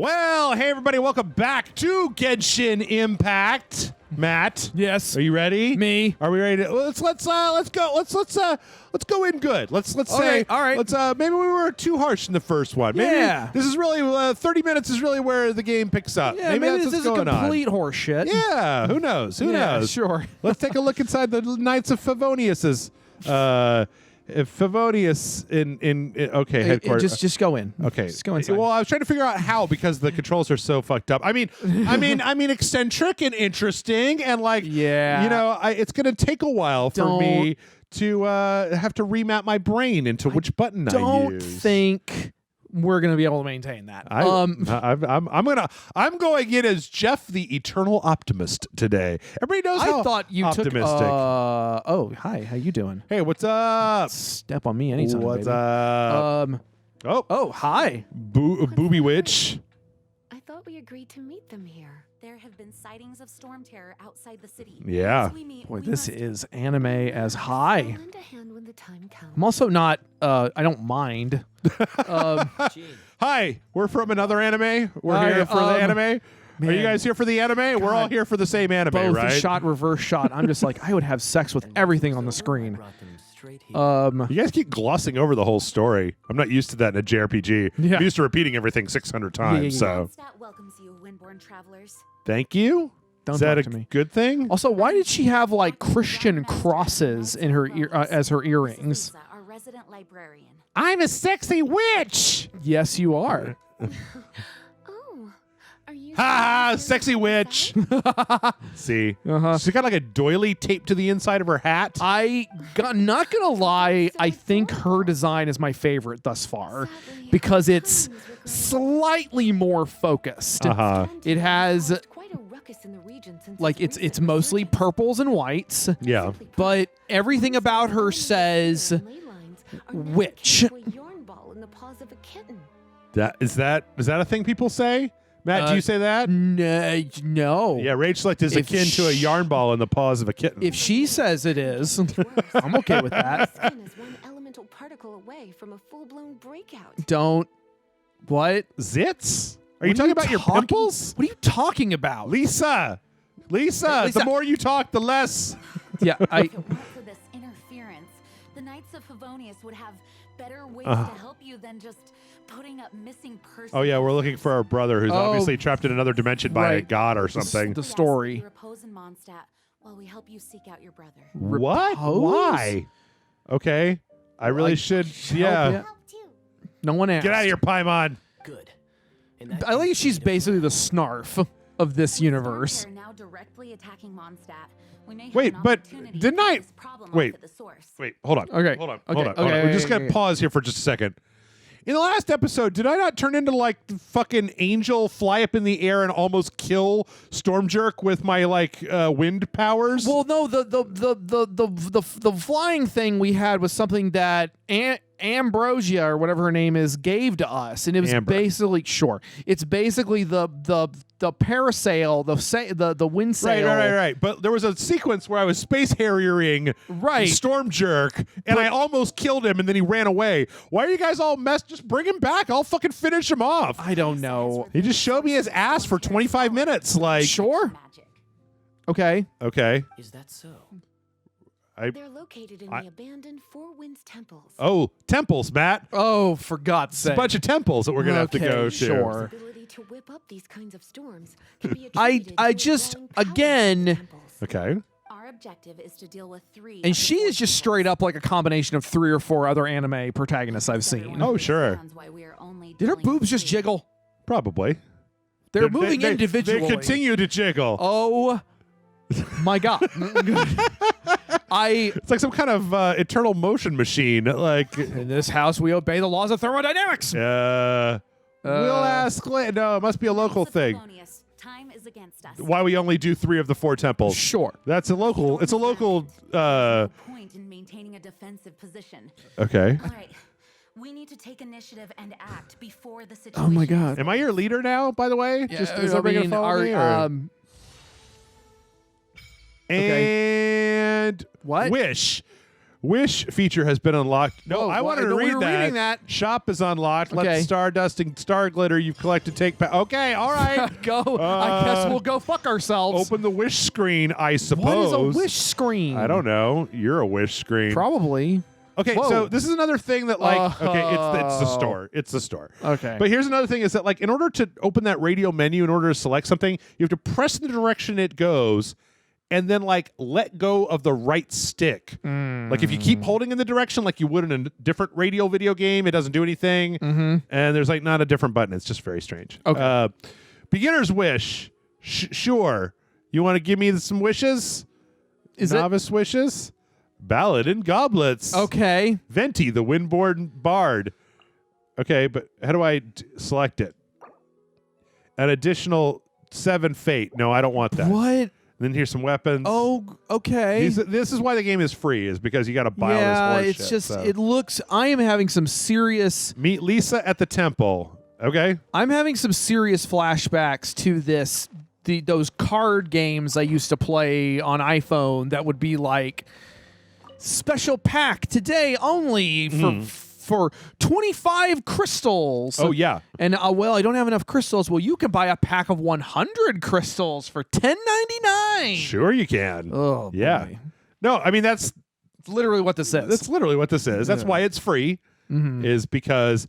Well, hey everybody, welcome back to Genshin Impact. Matt, yes, are you ready? Me. Are we ready? Let's go in good. Let's say all right. Let's maybe we were too harsh in the first one. Maybe Yeah. This is really 30 minutes is really where the game picks up. Yeah, maybe that's this what's is a going complete horse shit. Yeah, who knows? Who knows? Sure. Let's take a look inside the Knights of Favonius's Favonius in okay, headquarters. Just go in. Okay. Just go inside. Well, I was trying to figure out how because the controls are so fucked up. I mean, eccentric and interesting, and it's gonna take a while for me to have to remap my brain into which button I use. Don't think we're gonna be able to maintain that. I'm going in as Jeff the Eternal Optimist today. Everybody knows how I thought you optimistic. oh, hi. How you doing? Hey, what's up? Step on me anytime. What's baby. up? Oh, hi. Booby Witch. I thought we agreed to meet them here. There have been sightings of storm terror outside the city. Yeah. Boy, this is anime as high. Lend a hand when the time comes. I'm also not. I don't mind. Hi, we're from another anime. We're Hi, here for the anime. Are man. you guys here for the anime? We're all here for the same anime, Both right? shot, reverse shot. I'm just like, I would have sex with everything on the screen. You guys keep glossing over the whole story. I'm not used to that in a JRPG. Yeah. I'm used to repeating everything 600 times. So Mondstadt welcomes you, windborn travelers. thank you. Don't Is that talk a to me. good thing? Also, why did she have like Christian crosses in her as her earrings? Lisa, our resident librarian. I'm a sexy witch. Yes, you are. Oh, are you? Ha ha, sexy witch. See, she's got like a doily taped to the inside of her hat. Not gonna lie, I think her design is my favorite thus far because it's slightly more focused. It has quite a ruckus in the region since like it's mostly purples and whites, Yeah. but everything about her says witch. Is that a thing people say? Matt, do you say that? No. Yeah, rage select is If akin to a yarn ball in the paws of a kitten. If she says it is, I'm okay with that. Skin is one elemental particle away from a full-blown breakout. Don't. What? Zits? Are you What talking about your pimples? What are you talking about? Lisa, the more you talk, the less. Yeah, If it weren't for this interference, the Knights of Favonius would have better ways to help you than just putting up missing persons. Oh yeah, we're looking for our brother who's obviously trapped in another dimension by a right. god or something. The story. Yes, we repose in Mondstadt while we help you seek out your brother. What? Repose? Why? Okay, I really Like, should. help Yeah. ya? No one asked. Get out of here, Paimon. Good. I think she's basically the snarf of this universe. They're now directly attacking Mondstadt. We may have Wait, an but opportunity didn't to I- get this problem wait. off at the source. Wait, hold on. Okay, Hold on. okay, Hold on. okay, Hold on. We're just okay, gonna okay. pause here for just a second. In the last episode, did I not turn into like the fucking angel, fly up in the air, and almost kill Stormjerk with my wind powers? Well, no, the flying thing we had was something that Ambrosia or whatever her name is gave to us, and it was Amber. basically it's basically the parasail, the wind sail. Right. But there was a sequence where I was space harriering Right. Stormjerk, and I almost killed him, and then he ran away. Why are you guys all messed? Just bring him back. I'll fucking finish him off. I don't know. He just showed me his ass for 25 minutes. Like, Sure. Magic. Okay. okay. Is that so? They're located in the abandoned Four Winds temples. Oh, temples, Matt. Oh, for God's It's a sake. bunch of temples that we're gonna have to Okay, go to. sure. The ability to whip up these kinds of storms can be I attributed to just, the growing power of again- these temples. Okay. Our objective is to deal with 3. And she is just straight up like a combination of 3 or 4 other anime protagonists I've seen. Oh, sure. Did her boobs just jiggle? Probably. They're moving they, individually. They continue to jiggle. Oh my God. It's like some kind of eternal motion machine. Like, In this house, we obey the laws of thermodynamics. we'll ask. No, it must be a local thing. Time is against us. Why we only do 3 of the 4 temples? Sure. That's a local. It's a local. Point in maintaining a defensive position. Okay. All right. We need to take initiative and act before the situation. Oh my God. Am I your leader now? By the way, Yeah, is I everybody mean, gonna follow me? Or? okay. And What? Wish. Wish feature has been unlocked. No, Whoa, I wanted to no, we read were that. reading that. Shop is unlocked. Let Okay. the stardust and star glitter you've collected take back. Okay, all right. Go. I guess we'll go fuck ourselves. Open the wish screen, I suppose. What is a wish screen? I don't know. You're a wish screen. Probably. Okay, Whoa. so this is another thing that, like, okay, it's the store. It's the store. Okay. But here's another thing is that, like, in order to open that radio menu, in order to select something, you have to press in the direction it goes and then, like, let go of the right stick. Like, if you keep holding in the direction like you would in a different radio video game, it doesn't do anything. And there's, like, not a different button. It's just very strange. Okay. Beginner's wish. Sure. You want to give me some wishes? Is it? Novice wishes? Ballad in Goblets. Okay. Venti, the Windborn Bard. Okay, but how do I select it? An additional 7 fate. No, I don't want that. What? Then here's some weapons. Oh, okay. This is why the game is free, is because you got to buy all Yeah, this horse it's shit, just, so. it looks, I am having some serious, Meet Lisa at the temple. Okay. I'm having some serious flashbacks to those card games I used to play on iPhone that would be like, special pack today only for 25 crystals. Oh, yeah. And well, I don't have enough crystals. Well, you can buy a pack of 100 crystals for $10.99. Sure you can. Oh, yeah. boy. No, I mean, that's Literally what this is. That's literally what this is. That's why it's free, is because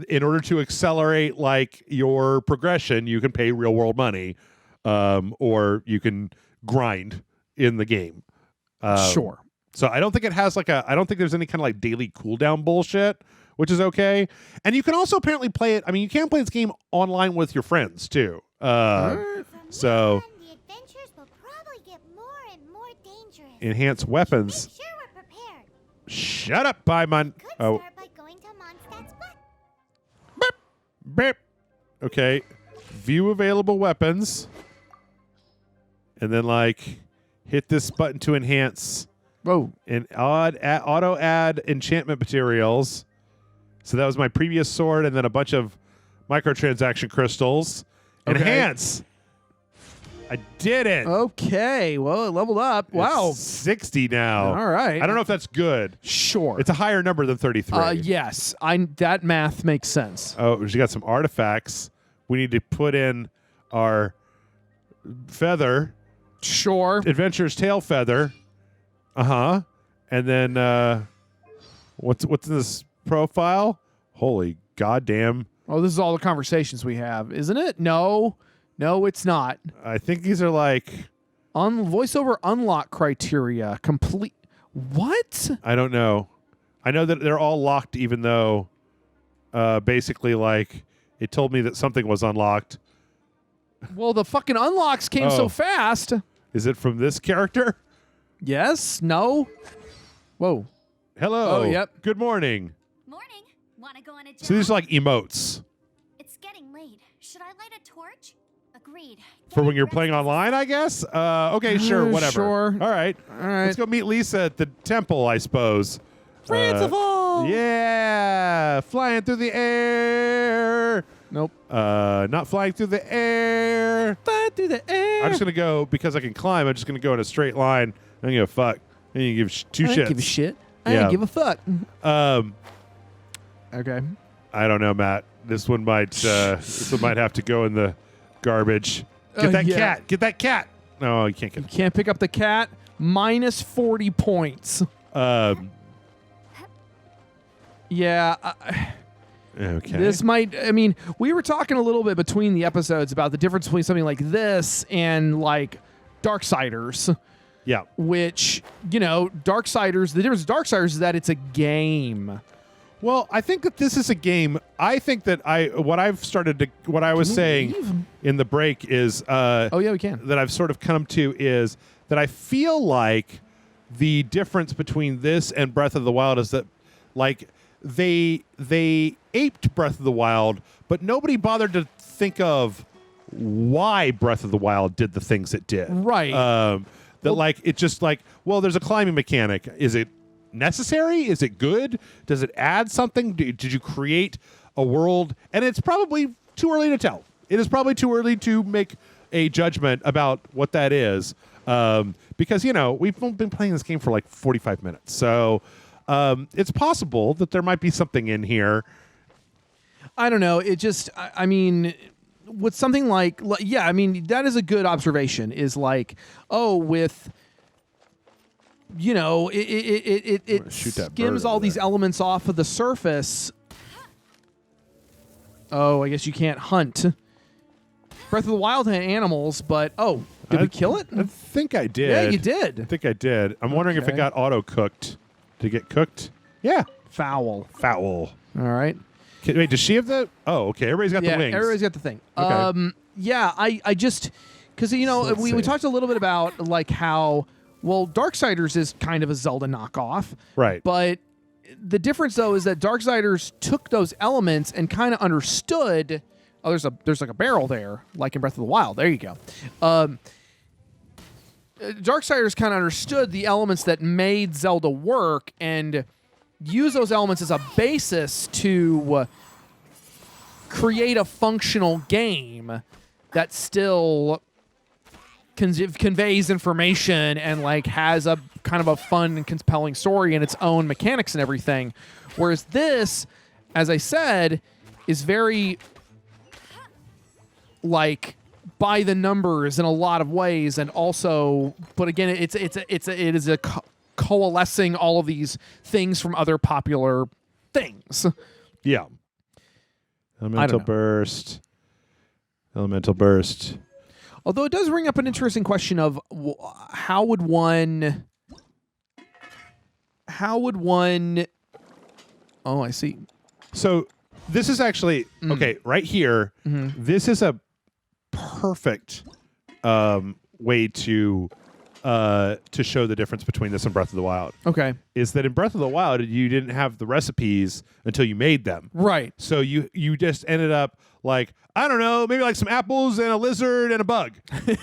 in order to accelerate like your progression, you can pay real world money, or you can grind in the game. Sure. So I don't think it has I don't think there's any kind of like daily cooldown bullshit, which is okay. And you can also apparently play it. I mean, you can play this game online with your friends too. So The adventures will probably get more and more dangerous. enhance weapons. Make sure we're prepared. Shut up, Paimon. Could Oh, start by going to Mondstadt's butt. beep. Okay. View available weapons. And then like hit this button to enhance Whoa. and auto add enchantment materials. So that was my previous sword and then a bunch of microtransaction crystals. Okay. Enhance. I did it. Okay. Well, it leveled up. It's Wow. 60 now. All right. I don't know if that's good. Sure. It's a higher number than 33. Yes. That math makes sense. Oh, we got some artifacts. We need to put in our feather, Sure. adventurer's tail feather. And then what's in this profile? Holy goddamn. Oh, this is all the conversations we have, isn't it? No, it's not. I think these are like, Voiceover unlock criteria complete. What? I don't know. I know that they're all locked even though basically like it told me that something was unlocked. Well, the fucking unlocks came so Oh. fast. Is it from this character? Yes? No? Whoa. Hello. Oh, yep. Good morning. Morning. Want to go on a So these jog? are like emotes It's getting late. Should I light a torch? Agreed. for when you're playing online, I guess. Okay, sure, whatever. Sure. All right. All right. Let's go meet Lisa at the temple, I suppose. Fanciful. Yeah, flying through the air. Nope. Not flying through the air. Fly through the air. I'm just gonna go because I can climb. I'm just gonna go in a straight line. I don't give a fuck. I don't give two I shits. don't give a shit. I Yeah. don't give a fuck. Um, Okay. I don't know, Matt. This one might have to go in the garbage. Get that yeah. cat. Get that cat. No, you can't get. Can't pick up the cat. Minus 40 points. Yeah. Okay. This might, I mean, we were talking a little bit between the episodes about the difference between something like this and like Darksiders, Yeah. which, Darksiders, the difference with Darksiders is that it's a game. Well, I think that this is a game. I think that what I was saying leave? in the break is Oh, yeah, we can. that I've sort of come to is that I feel like the difference between this and Breath of the Wild is that like they aped Breath of the Wild, but nobody bothered to think of why Breath of the Wild did the things it did. Right. It's just like, well, there's a climbing mechanic. Is it necessary? Is it good? Does it add something? Did you create a world? And it's probably too early to tell. It is probably too early to make a judgment about what that is, because we've been playing this game for like 45 minutes. So it's possible that there might be something in here. I don't know. It just, I mean, with something like, yeah, I mean, that is a good observation. Is like, oh, with, you know, it skims all these elements off of the surface. Oh, I guess you can't hunt. Breath of the Wild had animals, but did we kill it? I think I did. Yeah, you did. I think I did. I'm wondering if it got auto cooked. Did it get cooked? Yeah. Foul. All right. Wait, does she have the? Oh, okay. Everybody's got the wings. Everybody's got the thing. Okay. Yeah, I just because you know we talked a little bit about like how Darksiders is kind of a Zelda knockoff, right? But the difference though is that Darksiders took those elements and kind of understood. Oh, there's like a barrel there, like in Breath of the Wild. There you go. Darksiders kind of understood the elements that made Zelda work and use those elements as a basis to create a functional game that still conveys information and like has a kind of a fun and compelling story and its own mechanics and everything. Whereas this, as I said, is very like by the numbers in a lot of ways, and also, but again, it is a coalescing all of these things from other popular things. Yeah. Elemental burst. Although it does bring up an interesting question of how would one? Oh, I see. So this is actually okay right here. Mm-hmm. This is a perfect way to show the difference between this and Breath of the Wild. Okay. Is that in Breath of the Wild, you didn't have the recipes until you made them. Right. So you just ended up like, I don't know, maybe like some apples and a lizard and a bug.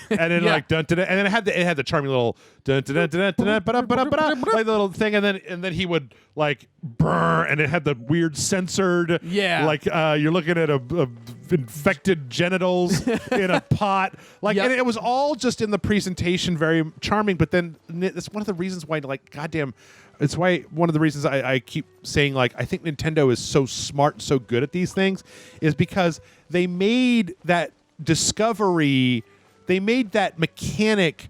And then like dun dun, and then it had the charming little dun dun dun dun dun dun like the little thing, and then he would like brr, and it had the weird censored like you're looking at a infected genitals in a pot, like, and it was all just in the presentation, very charming. But then it's one of the reasons why, like, goddamn, it's why one of the reasons I keep saying, like, I think Nintendo is so smart and so good at these things is because they made that discovery, they made that mechanic,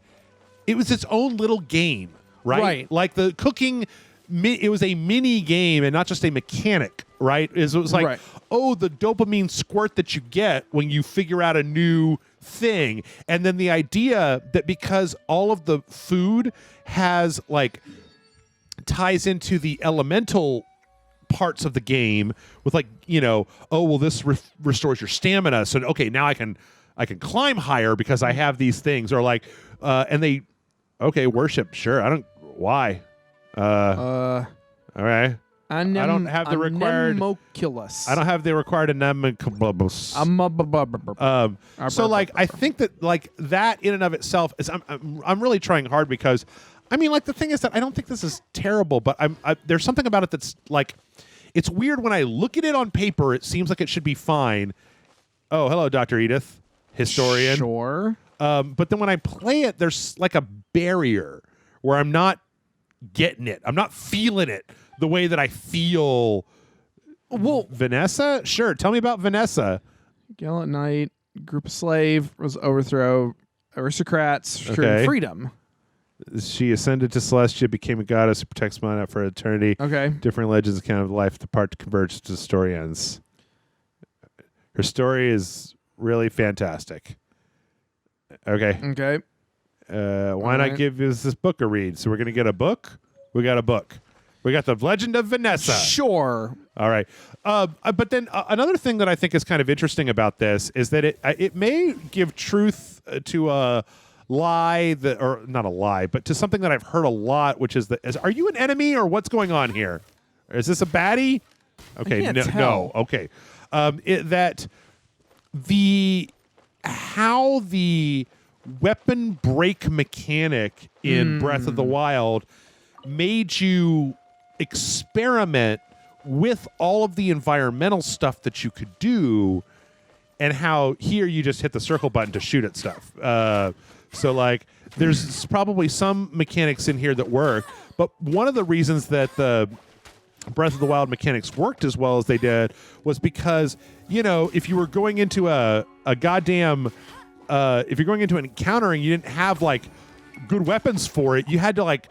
it was its own little game, right? Like the cooking, it was a mini game and not just a mechanic, right? It was like, oh, the dopamine squirt that you get when you figure out a new thing. And then the idea that because all of the food has like ties into the elemental parts of the game with, like, you know, oh, well, this restores your stamina, so okay, now I can climb higher because I have these things, or like and they worship, sure, I don't, why all right, I don't have the required anemoculus. I don't have the required anemoculus. So like I think that like that in and of itself is I'm really trying hard because I mean, like, the thing is that I don't think this is terrible, but there's something about it that's like, it's weird when I look at it on paper. It seems like it should be fine. Oh, hello, Dr. Edith, historian. Sure. But then when I play it, there's like a barrier where I'm not getting it. I'm not feeling it the way that I feel. Well, Vanessa? Sure. Tell me about Vanessa. Gallant Knight, group of slave, was overthrow aristocrats, securing freedom. She ascended to Celestia, became a goddess who protects mana for eternity. Okay. Different legends account of life, the part to converge to the story ends. Her story is really fantastic. Okay. Okay. Why not give us this book a read? So we're going to get a book? We got a book. We got The Legend of Vanessa. Sure. All right. But then another thing that I think is kind of interesting about this is that it may give truth to a lie or not a lie, but to something that I've heard a lot, which is are you an enemy or what's going on here? Is this a baddie? Okay, no. Okay, that how the weapon break mechanic in Breath of the Wild made you experiment with all of the environmental stuff that you could do, and how here you just hit the circle button to shoot at stuff. So, like, there's probably some mechanics in here that work, but one of the reasons that the Breath of the Wild mechanics worked as well as they did was because, if you were going into a goddamn, if you're going into an encounter and you didn't have like good weapons for it, you had to like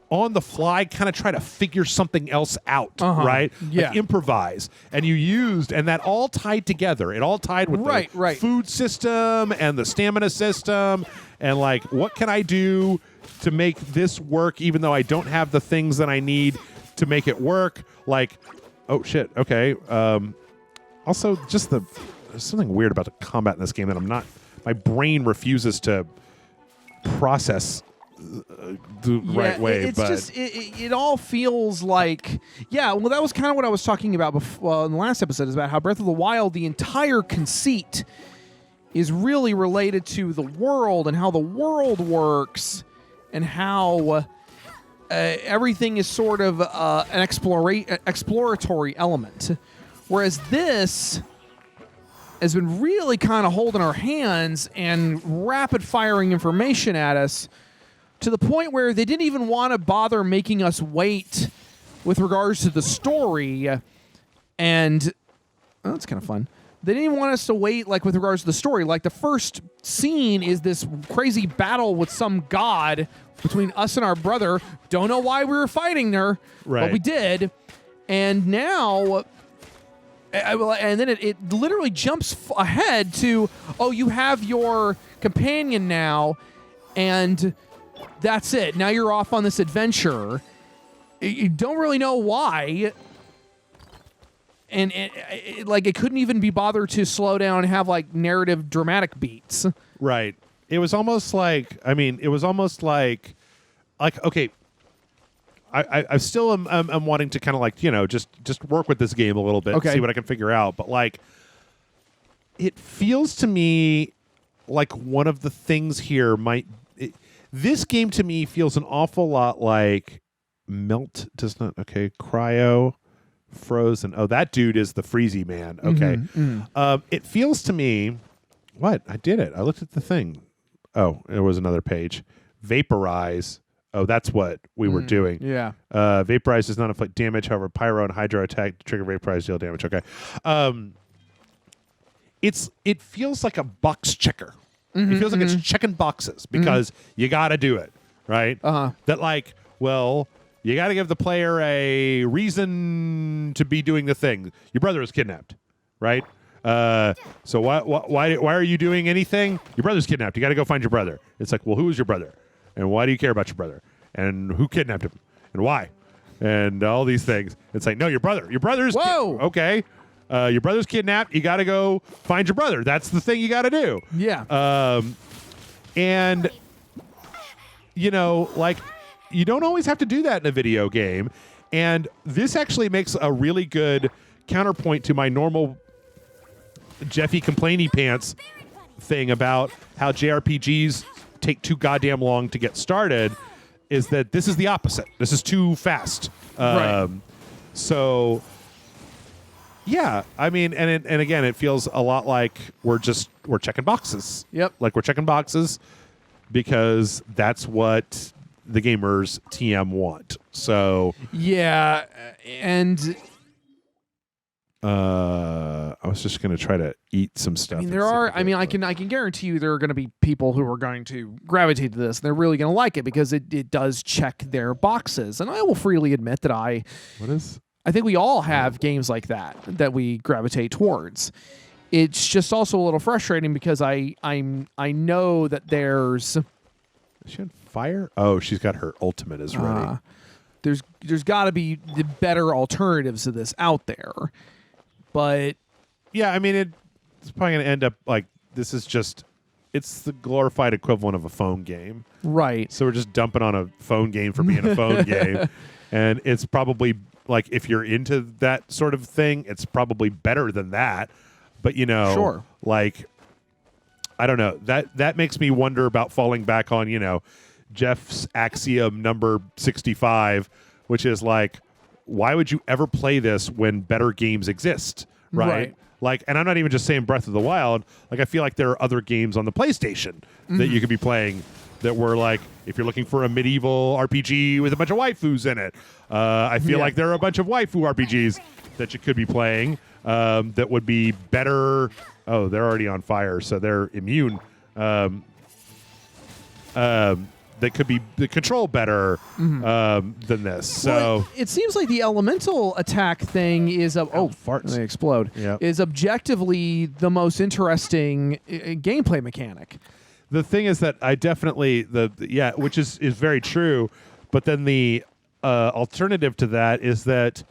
on the fly kind of try to figure something else out, right? Yeah. Like improvise. And you used, and that all tied together. It all tied with the food system and the stamina system and like, what can I do to make this work even though I don't have the things that I need to make it work? Like, oh shit, okay. Also, just there's something weird about the combat in this game that my brain refuses to process the right way. It's just it all feels like well, that was kind of what I was talking about before, in the last episode, is about how Breath of the Wild, the entire conceit is really related to the world and how the world works and how everything is sort of an exploratory element, whereas this has been really kind of holding our hands and rapid firing information at us, to the point where they didn't even want to bother making us wait with regards to the story. And that's kind of fun. They didn't even want us to wait like with regards to the story. Like the first scene is this crazy battle with some god between us and our brother. Don't know why we were fighting there, but we did. And now, and then it literally jumps ahead to, oh, you have your companion now, and that's it. Now you're off on this adventure. You don't really know why. And it couldn't even be bothered to slow down and have like narrative dramatic beats. Right. It was almost like, okay, I still am wanting to kind of like, just work with this game a little bit, see what I can figure out. But like, it feels to me like one of the things here this game to me feels an awful lot like Cryo, Frozen. Oh, that dude is the Freezy man. Okay. It feels to me, I did it. I looked at the thing. Oh, there was another page. Vaporize. Oh, that's what we were doing. Yeah. Vaporize does not inflict damage. However, Pyro and Hydro attack to trigger Vaporize deal damage. Okay. It feels like a box checker. It feels like it's checking boxes because you got to do it, right? That like, well, you got to give the player a reason to be doing the thing. Your brother is kidnapped, right? So why are you doing anything? Your brother's kidnapped. You got to go find your brother. It's like, well, who is your brother? And why do you care about your brother? And who kidnapped him? And why? And all these things. It's like, no, your brother. Your brother's okay. Your brother's kidnapped. You got to go find your brother. That's the thing you got to do. Yeah. And like, you don't always have to do that in a video game. And this actually makes a really good counterpoint to my normal Jeffy complainy pants thing about how JRPGs take too goddamn long to get started, is that this is the opposite. This is too fast. Right. So yeah, I mean, and again, it feels a lot like we're checking boxes. Yep. Like we're checking boxes because that's what the gamers TM want. So yeah, and I was just going to try to eat some stuff. I mean, I can guarantee you there are going to be people who are going to gravitate to this. And they're really going to like it because it does check their boxes. And I will freely admit that I think we all have games like that we gravitate towards. It's just also a little frustrating because I know that there's... Is she on fire? Oh, she's got her ultimate is ready. There's got to be the better alternatives to this out there. But yeah, I mean, it's probably going to end up like this is it's the glorified equivalent of a phone game. Right. So we're just dumping on a phone game for being a phone game. And it's probably like, if you're into that sort of thing, it's probably better than that. But, sure. Like, I don't know. That makes me wonder about falling back on, Jeff's axiom number 65, which is like, why would you ever play this when better games exist? Right. Like, and I'm not even just saying Breath of the Wild. Like, I feel like there are other games on the PlayStation that you could be playing that were like, if you're looking for a medieval RPG with a bunch of waifus in it, I feel like there are a bunch of waifu RPGs that you could be playing that would be better. Oh, they're already on fire, so they're immune. That could be the control better than this. So well, it seems like the elemental attack thing is farts. They explode. Yep. Is objectively the most interesting gameplay mechanic. The thing is that I definitely which is very true. But then the alternative to that is that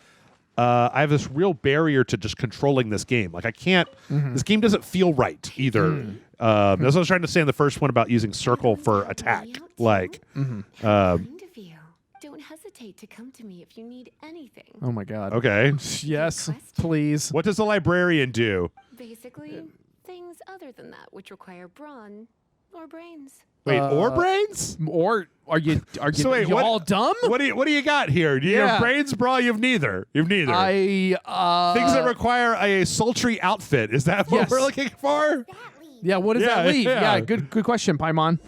I have this real barrier to just controlling this game. Like I can't. This game doesn't feel right either. That's what I was trying to say in the first one about using circle for attack. Like, Kind of you. Don't hesitate to come to me if you need anything. Oh my god. okay, Yes, Question. please. what does the librarian do? Basically, things other than that which require brawn or brains. Wait, or brains? Or are you So wait, you what- all dumb? What do you got here? Do you Yeah. have brains, bra? You have neither. You have neither. Things that require a sultry outfit. Is that what Yes. we're looking for? That leads. Yeah, what does that Yeah, leave? yeah. Yeah, good question, Paimon.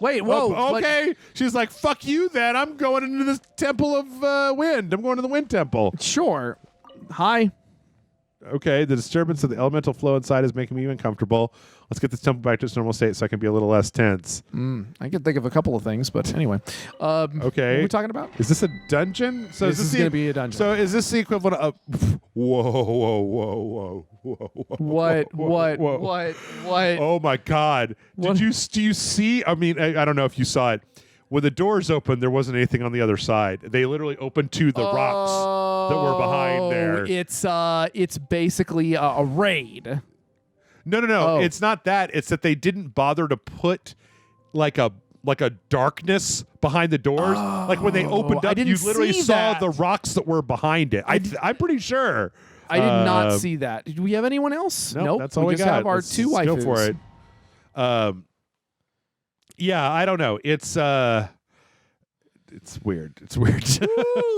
Wait, whoa. Oh, but- okay. She's like, fuck you then. I'm going into this temple of wind. I'm going to the wind temple. Sure. Hi. Okay, the disturbance of the elemental flow inside is making me uncomfortable. Let's get this temple back to its normal state so I can be a little less tense. I can think of a couple of things, but anyway. Okay. What are we talking about? Is this a dungeon? So This is the- gonna be a dungeon. So is this the equivalent of whoa, whoa, whoa, whoa, whoa, whoa, What? whoa, What? whoa. What? What? Oh my God! What? Do you see? I mean, I don't know if you saw it. When the doors opened, there wasn't anything on the other side. They literally opened to the rocks that were behind there. It's basically a raid. No. Oh. It's not that. It's that they didn't bother to put like a darkness behind the doors. Like when they opened I up, didn't you literally see saw that. the rocks that were behind it. I'm pretty sure. I did not see that. Do we have anyone else? Nope, that's all we just got. have our Let's two waifus. go for it. Yeah, I don't know. It's weird. It's weird.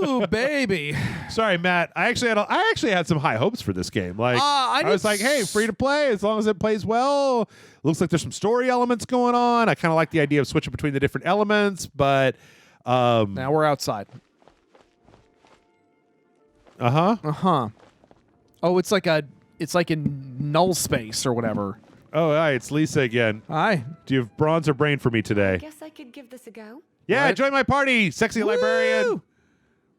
Ooh, baby. Sorry, Matt. I actually had some high hopes for this game. Like I I was did like, hey, free to play as long as it plays well. Looks like there's some story elements going on. I kind of like the idea of switching between the different elements, but Now we're outside. uh-huh. Oh, it's like a null space or whatever. Oh, hi, it's Lisa again. Hi. Do you have bronze or brain for me today? Guess I could give this a go. Yeah, What? join my party, sexy librarian.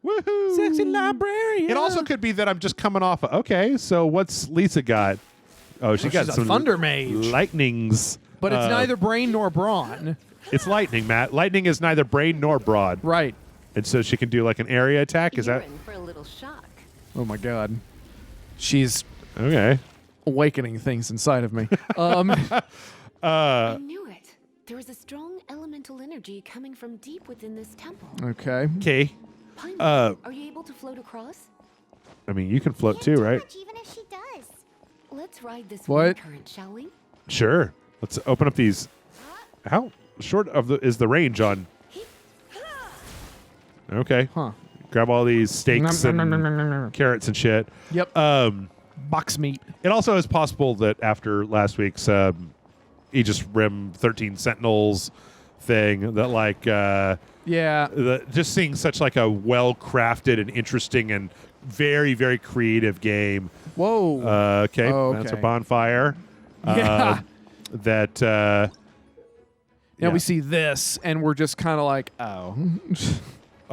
Woohoo! Sexy librarian. It also could be that I'm just coming off. Okay, so what's Lisa got? Oh, she got she's a some thunder mage. lightnings. But it's neither brain nor brawn. It's lightning, Matt. Lightning is neither brain nor broad, Right. and so she can do like an area attack. Is You're that in for a little shock. Oh my god. She's okay? awakening things inside of me. I knew it. There is a strong elemental energy coming from deep within this temple. Okay. Okay. Paimon, are you able to float across? I mean, you can float Can't too, do right? much even if she does. Let's ride this What? wind current, shall we? Sure. Let's open up these. How short is the range on? Okay. Huh. Grab all these steaks and carrots and shit. Yep. Box meat. It also is possible that after last week's Aegis Rim 13 Sentinels thing, that like Yeah. just seeing such like a well-crafted and interesting and very, very creative game. Whoa. Okay, Oh, that's a okay. bonfire. Yeah. That Now yeah. we see this, and we're just kind of like, oh.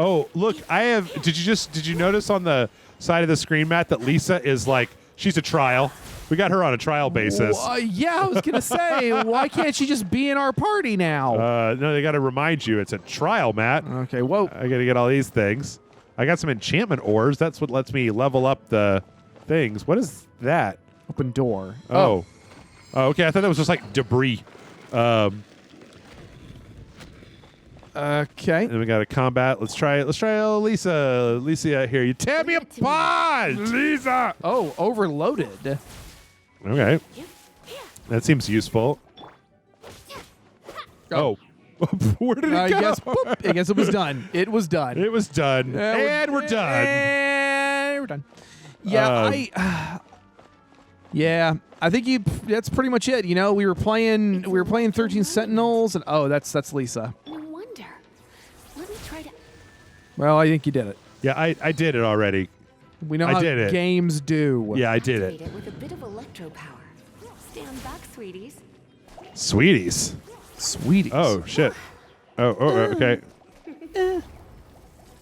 Oh, look! Did you notice on the side of the screen, Matt, that Lisa is like she's a trial. We got her on a trial basis. Yeah, I was gonna say, why can't she just be in our party now? No, they got to remind you it's a trial, Matt. Okay. Whoa. I got to get all these things. I got some enchantment ores. That's what lets me level up the things. What is that? Open door. Oh, okay. I thought that was just like debris. Okay. And we got a combat. Let's try Lisa. Lisa here. You tear me apart, Lisa. Oh, overloaded. Okay. That seems useful. Oh. Where did it I go? guess it was done. It was done. It was done. And we're done. And we're done. Yeah, Yeah, I think that's pretty much it. You know, we were playing 13 Sentinels, and that's Lisa. No wonder. Let me try to. Well, I think you did it. Yeah, I did it already. We know I how did it. games do. Yeah, I did Activate it. it with a bit of electro power. Stand back, sweeties. Sweeties. Sweeties. Oh shit. Oh, okay.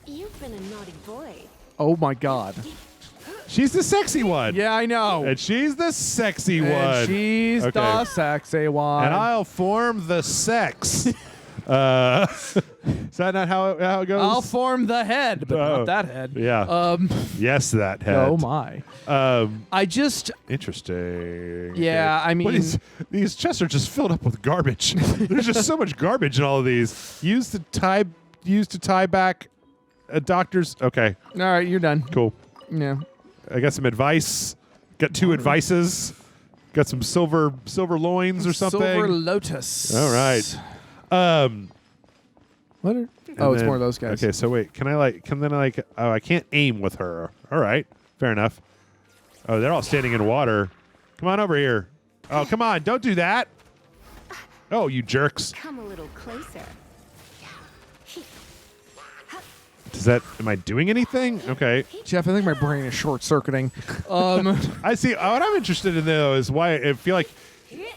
You've been a naughty boy. Oh my God. She's the sexy one. Yeah, I know. And she's the sexy And one. she's Okay. the sexy one. And I'll form the sex. Is that not how it goes? I'll form the head, but Oh, not that head. yeah. Yes, that head. Oh my. I just. Interesting. Yeah, I mean, these chests are just filled up with garbage. There's just so much garbage in all of these. Used to tie back a doctor's. Okay, all right, you're done. cool. Yeah. I got some advice. Got 2 advices. Got some silver loins or something. Silver Lotus. All right. What? Are, it's more of those guys. Okay, so wait, I can't aim with her. All right, fair enough. Oh, they're all standing in water. Come on over here. Oh, come on, don't do that. Oh, you jerks. Come a little closer. Am I doing anything? Okay. Jeff, I think my brain is short circuiting. I see. What I'm interested in though is why I feel like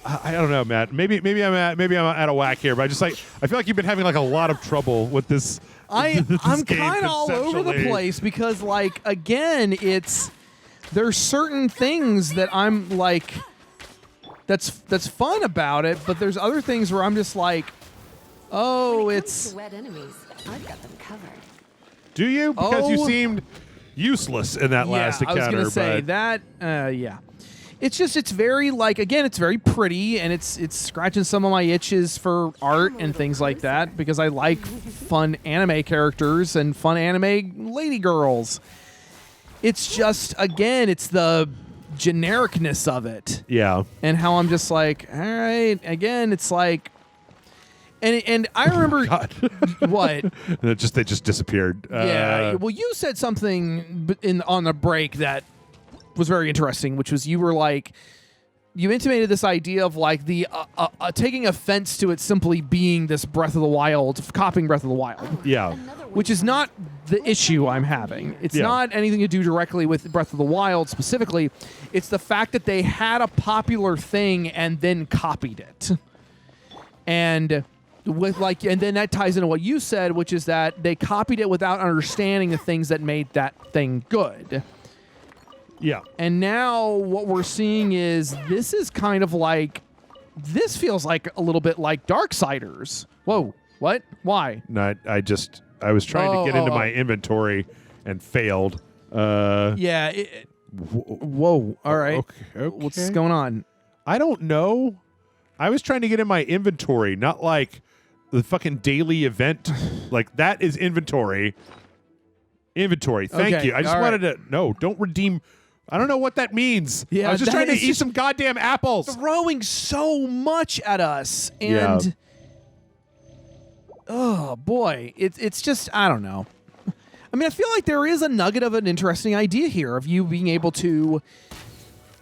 I don't know, Matt. Maybe I'm out of whack here, but I feel like you've been having like a lot of trouble with this. I'm game kind of all over the conceptually. place because, like, again, there's certain things that I'm like, that's fun about it, but there's other things where I'm just like, oh, When it it's. comes to wet enemies, I've got them covered. Do you? Because you Oh. seemed useless in that last I was encounter. gonna say but that. Yeah. It's just it's very like again it's very pretty and it's scratching some of my itches for art and things like that because I like fun anime characters and fun anime lady girls. It's just again it's the genericness of it Yeah. and how I'm just like all right again it's like and I remember God. what they just disappeared. yeah. Well, you said something on the break that was very interesting, which was you were like, you intimated this idea of like the taking offense to it simply being this Breath of the Wild, copying Breath of the Wild, Yeah. which is not the issue I'm having. It's Yeah. not anything to do directly with Breath of the Wild specifically. It's the fact that they had a popular thing and then copied it. And then that ties into what you said, which is that they copied it without understanding the things that made that thing good. Yeah. And now what we're seeing is this is kind of like, this feels like a little bit like Darksiders. Whoa, what? Why? No, I was trying to get into my inventory and failed. Yeah. Whoa. All right. Okay. What's going on? I don't know. I was trying to get in my inventory, not like the fucking daily event. Like that is inventory. Inventory. Thank Okay, you. I just all wanted to. No, don't redeem. I don't know what that means. Yeah, I was just that trying to is eat just some goddamn apples. Throwing so much at us. And oh boy, it's just I don't know. I mean, I feel like there is a nugget of an interesting idea here of you being able to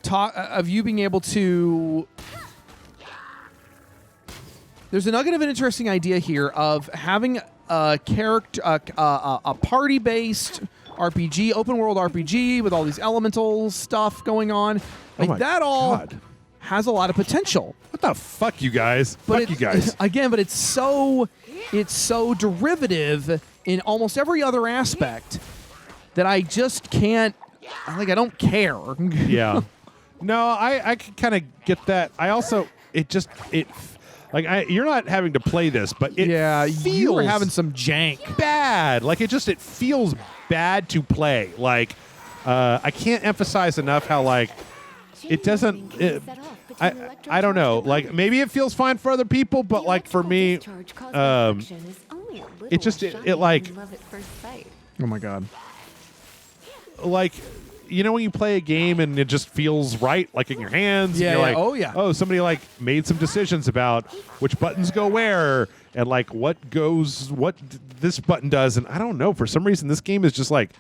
talk There's a nugget of an interesting idea here of having a character, a party-based RPG, open-world RPG with all these elemental stuff going on. Like my that all God. has a lot of potential. What the fuck, you guys? But Fuck you guys. Again, but it's so derivative in almost every other aspect that I just can't. Like I don't care. Yeah. No, I can kind of get that. I also you're not having to play this, but it feels you were having some jank. bad. Like it feels bad to play. Like I can't emphasize enough how like it doesn't. I don't know. Like maybe it feels fine for other people, but like for me, it just it like Oh my god. like. You know when you play a game and it just feels right, like in your hands? Yeah, and you're yeah. like, Oh, yeah. Oh, somebody like made some decisions about which buttons go where and like what this button does. And I don't know. For some reason, this game is just like,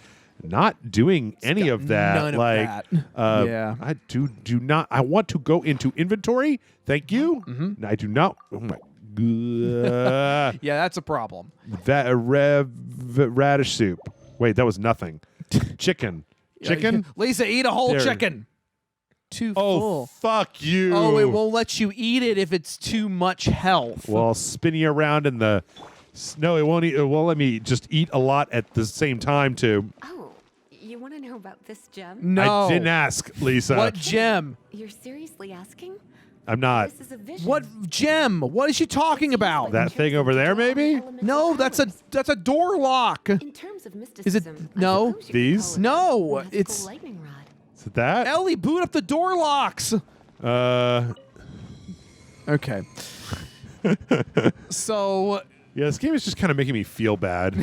not doing any got of that. none of like, that. Yeah, I do not. I want to go into inventory. Thank you. Mm-hmm. I do not. Oh my god. Yeah, that's a problem. That radish soup. Wait, that was nothing. Chicken. Chicken. Lisa, eat a whole There. chicken. Too Oh, full. fuck you. Oh, it won't let you eat it if it's too much health. Well, I'll spin you around in the. No, it won't. It won't let me just eat a lot at the same time too. Oh, you want to know about this gem? No. I didn't ask, Lisa. What gem? You're seriously asking? I'm not. This is a vision. What gem? What is she talking about? That thing over there, maybe? No, that's a door lock. In terms of mysticism, no? I suppose you could These? call it No, a magical it's- lightning rod. Is it that? Ellie, boot up the door locks. Okay. So Yeah, this game is just kind of making me feel bad.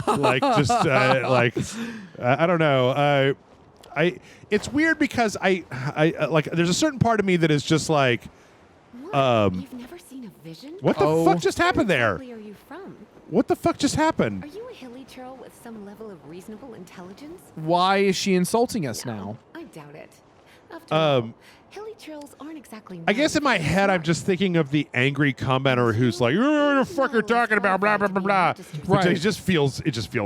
Like, just I don't know. It's weird because I like. There's a certain part of me that is just like, What? You've never seen a vision? what the Oh. fuck just happened there? Where exactly are you from? What the fuck just happened? Are you a hilly churl with some level of reasonable intelligence? why is she insulting us now? I doubt it. After all, hilly churls aren't exactly. I guess in my head, I'm just thinking of the angry commenter who's like, "What the fuck are you talking about?" Blah blah blah blah. Right. It just feels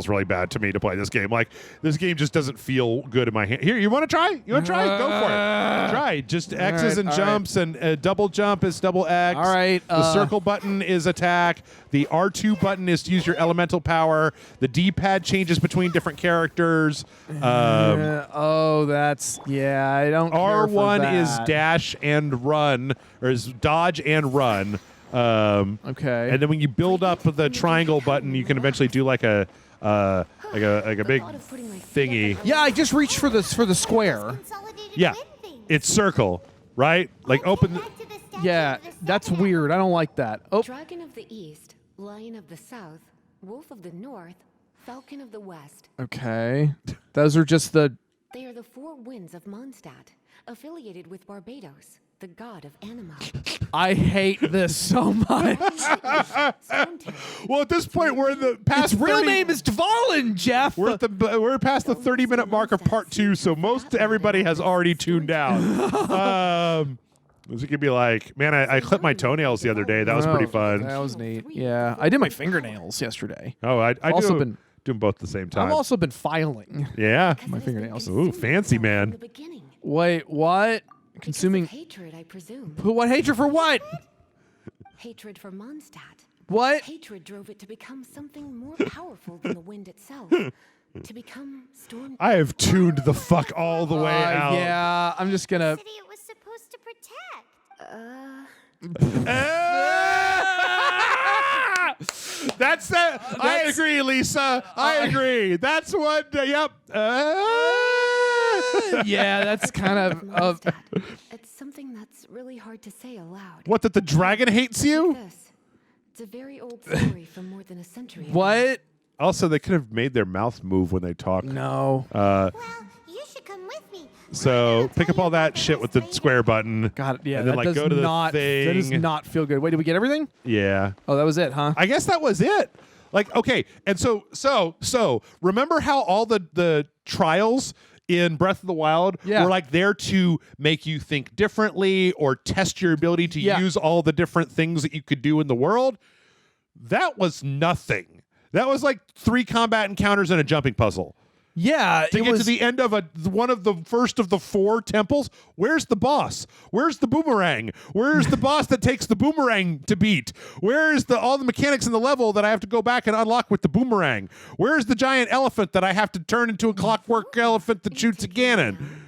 really bad to me to play this game. Like, this game just doesn't feel good in my hand. Here, you want to try? You want to try? Go for it. Try. Just X's and all jumps, and double jump is double X. All right, The circle button is attack. The R2 button is to use your elemental power. The D-pad changes between different characters. Oh, that's I don't. care for R1 is that. dash and run, or is dodge and run. Okay. And then when you build up the triangle button, you can eventually do like a big thingy. Yeah, I just reached for the square. Consolidated Yeah, wind things. it's circle, right? Like Okay, open. back to the statue Yeah, of the that's Seven weird. I don't like that. Oh, Dragon of the East, Lion of the South, Wolf of the North, Falcon of the West. okay. Those are just the. They are the four winds of Mondstadt, affiliated with Barbados, the god of anima. I hate this so much. Stone Terror. Well, at this point, we're in the past. Its real 30 name is Dvalin, Jeff. We're past the 30-minute mark of part 2, so most everybody has already tuned out. This could be like, man, I clipped my toenails the other day. That was pretty fun. That was neat. Yeah, I did my fingernails yesterday. Oh, I Also do been- them both at the same time. I've also been filing. Yeah. Because My it has been fingernails. Ooh, consuming fancy, itself man. From the beginning. Wait, what? Because Consuming. of hatred, I presume. What hatred for what? Hatred for Mondstadt. What? Hatred drove it to become something more powerful than the wind itself. To become Storm. I have tuned the fuck all the way out. Yeah, I'm just gonna. city it was supposed to protect. That's that. I agree, Lisa. I agree. That's what. Yep. Yeah, that's kind of. Mondstadt. It's something that's really hard to say aloud. What? That the dragon hates you? This. It's a very old story from more than a century ago. What? Also, they could have made their mouth move when they talk. No. Well, you should come with me. So pick up all that shit with the square button. God, yeah, And then, that like, does go to the not. That does thing. not feel good. Wait, did we get everything? Yeah. Oh, that was it, huh? I guess that was it. Like, okay, and so remember how all the trials in Breath of the Wild Yeah. were like there to make you think differently or test your ability to Yeah. use all the different things that you could do in the world? That was nothing. That was like 3 combat encounters and a jumping puzzle. Yeah, To it get was. to the end of one of the first of the 4 temples, where's the boss? Where's the boomerang? Where's the boss that takes the boomerang to beat? Where is all the mechanics in the level that I have to go back and unlock with the boomerang? Where's the giant elephant that I have to turn into a clockwork elephant that shoots a cannon?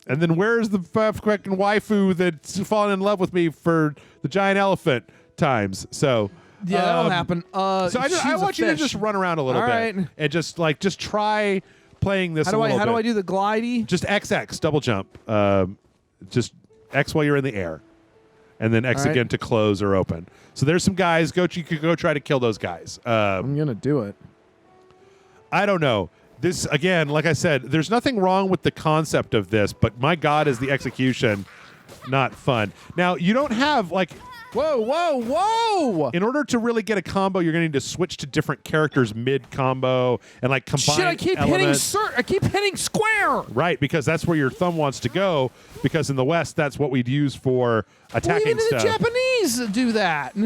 And then where's the fucking waifu that's fallen in love with me for the giant elephant times? So yeah, that'll happen. so I want you to just run around a little All bit right. and just try playing this. How do a little how do bit. I do the glidey? Just XX, double jump. Just X while you're in the air, and then X All right. again to close or open. So there's some guys. You could go try to kill those guys. I'm gonna do it. I don't know. This again, like I said, there's nothing wrong with the concept of this, but my God, is the execution not fun. Now you don't have like Whoa, whoa, whoa! In order to really get a combo, you're going to need to switch to different characters mid-combo and like combine Shit, I keep elements. I keep hitting square! Right, because that's where your thumb wants to go, because in the West, that's what we'd use for attacking even stuff. the Japanese do that.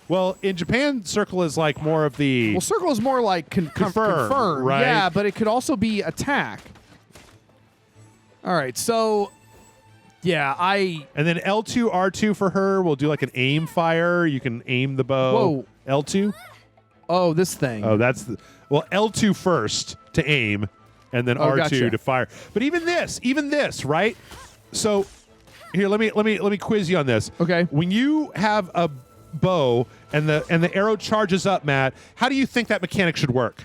Well, in Japan, circle is like more of the... Well, circle is more like confirm, right? Yeah, but it could also be attack. All right, so... Yeah, And then L2, R2 for her. We'll do like an aim fire. You can aim the bow. Whoa. L2? Oh, this thing. Oh, that's the... Well, L2 first to aim, and then R2 gotcha. to fire. But even this, right? So here, let me quiz you on this. Okay. When you have a bow and the arrow charges up, Matt, how do you think that mechanic should work?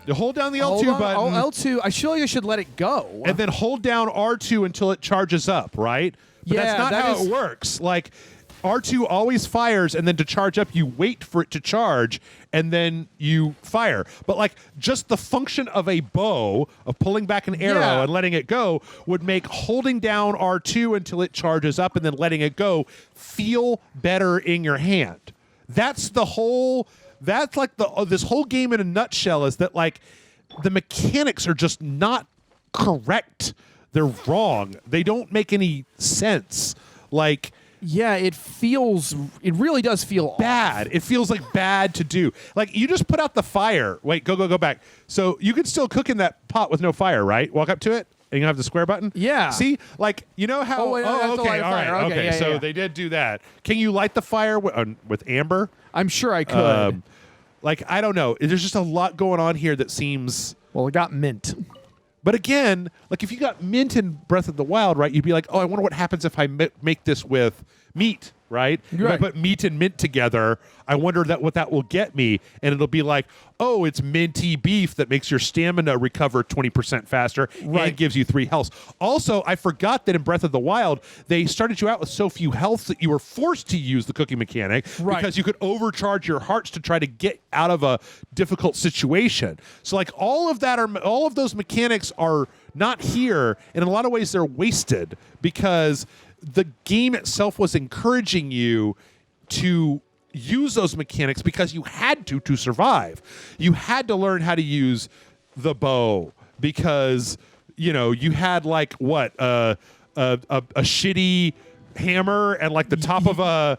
You hold down the L2 button. Oh, L2. I feel like I should let it go. And then hold down R2 until it charges up, right? But Yeah, that's not that how is- it works. Like, R2 always fires, and then to charge up, you wait for it to charge, and then you fire. But, like, just the function of a bow, of pulling back an arrow Yeah. and letting it go, would make holding down R2 until it charges up and then letting it go feel better in your hand. That's the whole... That's like this whole game in a nutshell, is that like the mechanics are just not correct. They're wrong. They don't make any sense. Like, yeah, it really does feel bad. It feels like bad to do. Like, you just put out the fire. Wait, go back. So you can still cook in that pot with no fire, right? Walk up to it. And you have the square button? Yeah. See? Like, you know how... Oh, wait, I have to okay, light a all right. fire. Okay, Okay, yeah, so yeah. they did do that. Can you light the fire with amber? I'm sure I could. Like, I don't know. There's just a lot going on here that seems... Well, it got mint. But again, like if you got mint in Breath of the Wild, right, you'd be like, oh, I wonder what happens if I make this with meat, right? If I Right. put meat and mint together, I wonder what that will get me. And it'll be like, oh, it's minty beef that makes your stamina recover 20% faster Right. and gives you 3 health. Also, I forgot that in Breath of the Wild, they started you out with so few healths that you were forced to use the cooking mechanic Right. because you could overcharge your hearts to try to get out of a difficult situation. So like all of those mechanics are not here, and in a lot of ways they're wasted because the game itself was encouraging you to use those mechanics because you had to survive. You had to learn how to use the bow because, you know, you had like what a shitty hammer and like the top of a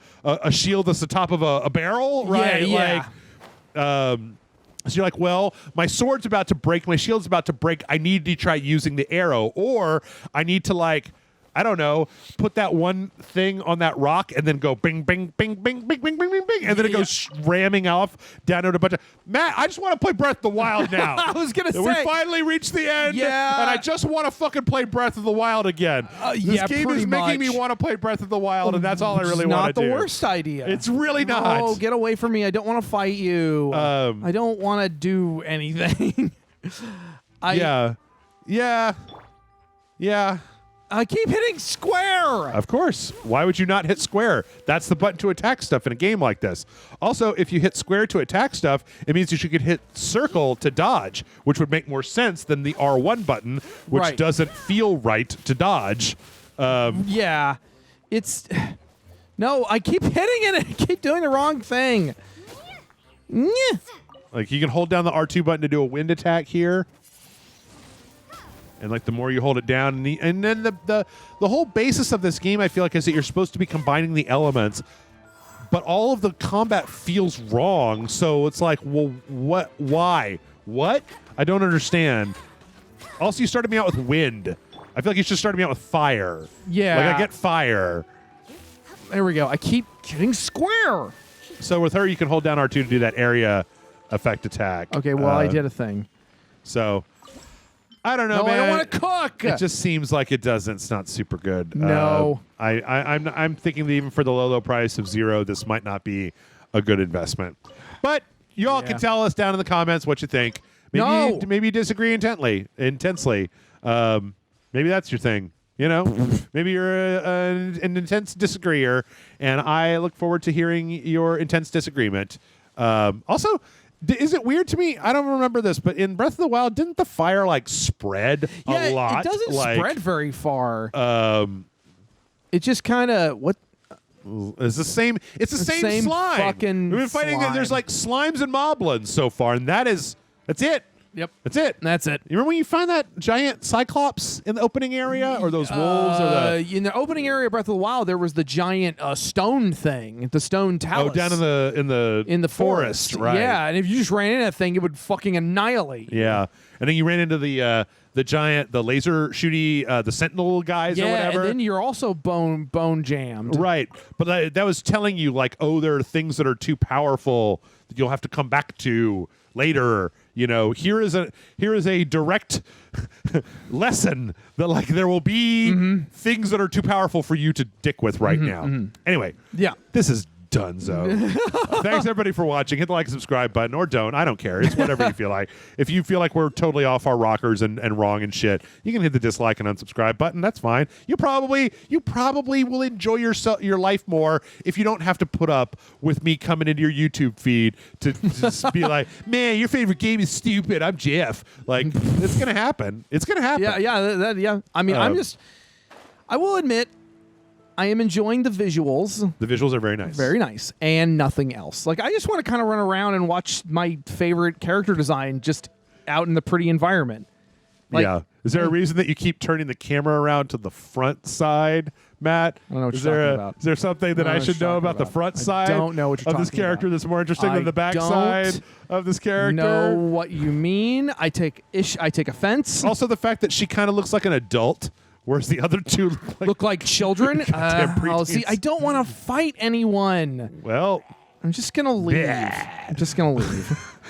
shield that's the top of a barrel, right? Yeah. Like, so you're like, well, my sword's about to break, my shield's about to break. I need to try using the arrow, or I need to like, I don't know, put that one thing on that rock and then go bing, bing, bing, bing, bing, bing, bing, bing, bing, and then it goes ramming off down to a bunch of... Matt, I just want to play Breath of the Wild now. I was going to say. We finally reached the end, Yeah. and I just want to fucking play Breath of the Wild again. This yeah, game pretty is making me much. want to play Breath of the Wild, and that's all I Which is really want to do. not the worst idea. It's really not. Oh, get away from me. I don't want to fight you. I don't want to do anything. Yeah. I keep hitting square. Of course. Why would you not hit square? That's the button to attack stuff in a game like this. Also, if you hit square to attack stuff, it means you should hit circle to dodge, which would make more sense than the R1 button, which Right. doesn't feel right to dodge. Yeah. It's... No, I keep hitting it. I keep doing the wrong thing. Nyeh. Like, you can hold down the R2 button to do a wind attack here. And like the more you hold it down, and then the whole basis of this game, I feel like, is that you're supposed to be combining the elements, but all of the combat feels wrong. So it's like, well, what? Why? What? I don't understand. Also, you started me out with wind. I feel like you should start me out with fire. Yeah. Like I get fire. There we go. I keep getting square. So with her, you can hold down R2 to do that area effect attack. Okay, well, I did a thing. So. I don't know, No, man. I don't want to cook. It just seems like it doesn't. It's not super good. No. I'm thinking that even for the low price of $0, this might not be a good investment. But you all can tell us down in the comments what you think. Maybe you disagree intensely. Maybe that's your thing. You know, maybe you're an intense disagreeer, and I look forward to hearing your intense disagreement. Also. Is it weird to me? I don't remember this, but in Breath of the Wild, didn't the fire like spread a lot? It doesn't spread very far. It It just kind of what? It's the same. It's the same slime. Fucking We've been fighting. slime. There's like slimes and moblins so far, and that's it. Yep. That's it. That's it. You remember when you find that giant cyclops in the opening area, or those wolves, or the in the opening area of Breath of the Wild, there was the giant stone thing, the stone talus. down in the forest, right? Yeah, and if you just ran into that thing, it would fucking annihilate. Yeah, and then you ran into the giant, the laser shooty, the sentinel guys or whatever. And then you're also bone jammed. Right, but that was telling you like, oh, there are things that are too powerful that you'll have to come back to later. You know, here is a direct lesson that like there will be things that are too powerful for you to dick with right now. Anyway, Yeah. this is Dunzo. Thanks everybody for watching. Hit the like and subscribe button, or don't. I don't care. It's whatever you feel like. If you feel like we're totally off our rockers and wrong and shit, you can hit the dislike and unsubscribe button. That's fine. You probably will enjoy your life more if you don't have to put up with me coming into your YouTube feed to just be like, man, your favorite game is stupid. I'm Jeff. Like, it's gonna happen. It's gonna happen. Yeah. I mean, I will admit, I am enjoying the visuals. The visuals are very nice. Very nice. And nothing else. Like, I just want to kind of run around and watch my favorite character design just out in the pretty environment. Like, yeah. Is there a reason that you keep turning the camera around to the front side, Matt? I don't know what you're talking about. Is there something that I should know about the front side don't know what you're of this talking character about. that's more interesting than I the back side of this character? Know what you mean. I take offense. Also, the fact that she kind of looks like an adult, whereas the other two Look like children. Goddamn I'll see. preteens. I don't want to fight anyone. well, I'm just gonna leave. Bleh. I'm just gonna leave.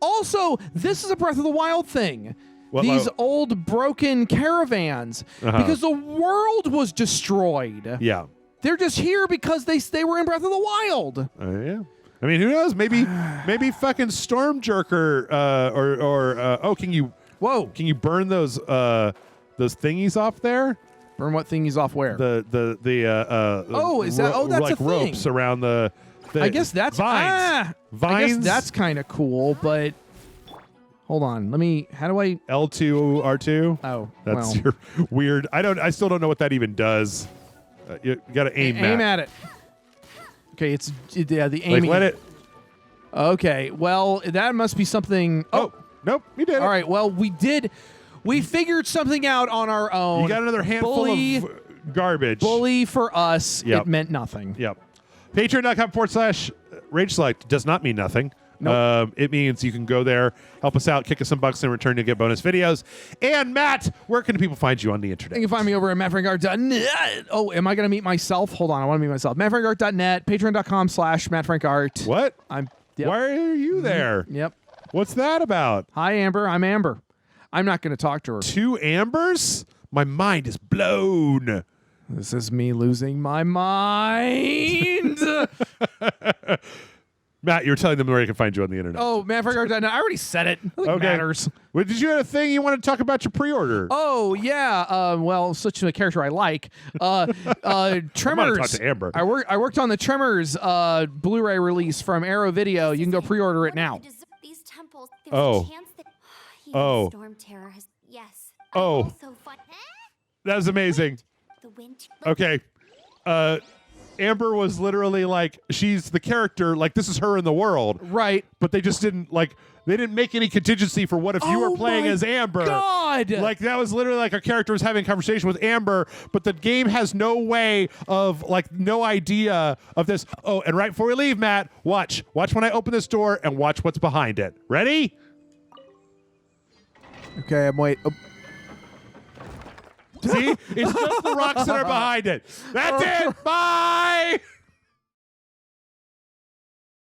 Also, this is a Breath of the Wild thing. These old broken caravans, because the world was destroyed. yeah. They're just here because they were in Breath of the Wild. Yeah. I mean, who knows? Maybe fucking Stormjerker can you burn those thingies off there? Burn what thingies off where? That's that's like a thing. ropes around the I guess that's vines. I guess that's kind of cool, but hold on. How do I L2 R2? Oh, That's well. your weird. I still don't know what that even does. You got to aim at it. Okay, it's the aiming. Like, let it. Okay, well, that must be something. Oh, nope, you did it. All right, well, we figured something out on our own. You got another handful of garbage. Bully for us. Yep. It meant nothing. Yep. Patreon.com/Rage Select does not mean nothing. Nope. It means you can go there, help us out, kick us some bucks in return to get bonus videos. And Matt, where can people find you on the internet? You can find me over at mattfrankart.net. Oh, am I going to meet myself? Hold on, I want to meet myself. mattfrankart.net, patreon.com/mattfrankart. What? Yep. Why are you there? Yep. What's that about? Hi, Amber. I'm Amber. I'm not going to talk to her. 2 Ambers? My mind is blown. This is me losing my mind. Matt, you were telling them where you can find you on the internet. Oh, mattfrankart.net. I already said it. Nothing matters. Well, did you have a thing you want to talk about your pre-order? Oh, yeah. Well, such a character I like. Tremors. talk to Amber. I worked on the Tremors Blu-ray release from Arrow Video. You can go pre-order it now. These temples, Oh. there's a chance that Oh. Storm Terror has yes. Oh. So fun. That was amazing. The wind. Okay. Amber was literally like, she's the character, like this is her in the world. Right. But they just didn't they didn't make any contingency for what if you were playing my as Amber. God. Like that was literally like a character was having a conversation with Amber, but the game has no way of no idea of this. Oh, and right before we leave, Matt, watch when I open this door and watch what's behind it. Ready? Okay, I'm waiting. Oh. See? It's just the rocks that are behind it. That's it. Bye.